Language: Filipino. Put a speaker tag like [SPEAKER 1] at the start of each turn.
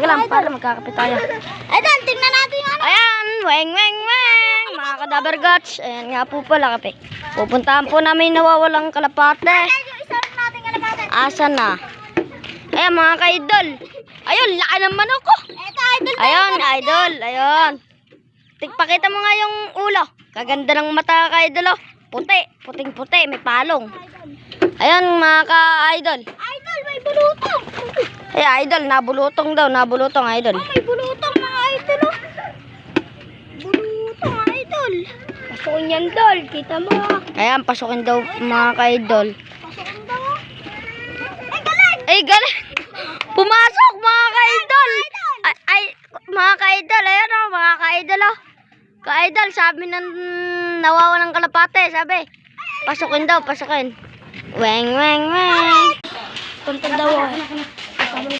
[SPEAKER 1] lang para magkakapit tayo.
[SPEAKER 2] Idol, tingnan natin yung ano.
[SPEAKER 1] Ayan, weng weng weng. Mga kadabergats. Ayan nga po pala kape. Pupuntahan po namin nawawalang kalapate.
[SPEAKER 2] Ayan yung isa natin kalapatan.
[SPEAKER 1] Asan na? Ayan mga ka-idol. Ayun, laki ng manok ko.
[SPEAKER 2] Eto, idol.
[SPEAKER 1] Ayun, idol. Ayun. Pakita mo nga yung ulo. Kaganda ng mata ka-idol. Oh. Puti. Puting-puti. May palong. Ayan mga ka-idol.
[SPEAKER 2] Idol, may bulutong.
[SPEAKER 1] Ay, idol. Nabulutong daw. Nabulutong, idol.
[SPEAKER 2] Oh, may bulutong mga idol. Oh. Bulutong, idol. Pasukin yan, dol. Kita mo.
[SPEAKER 1] Ayan, pasukin daw mga ka-idol.
[SPEAKER 2] Pasukin daw. Ay, galing.
[SPEAKER 1] Ay, galing. Pumasok mga ka-idol. Ay, mga ka-idol. Ayan o, mga ka-idol o. Ka-idol, sabi ng nawawalang kalapate. Sabi, pasukin daw, pasukin. Weng, weng, weng.
[SPEAKER 2] Punta daw.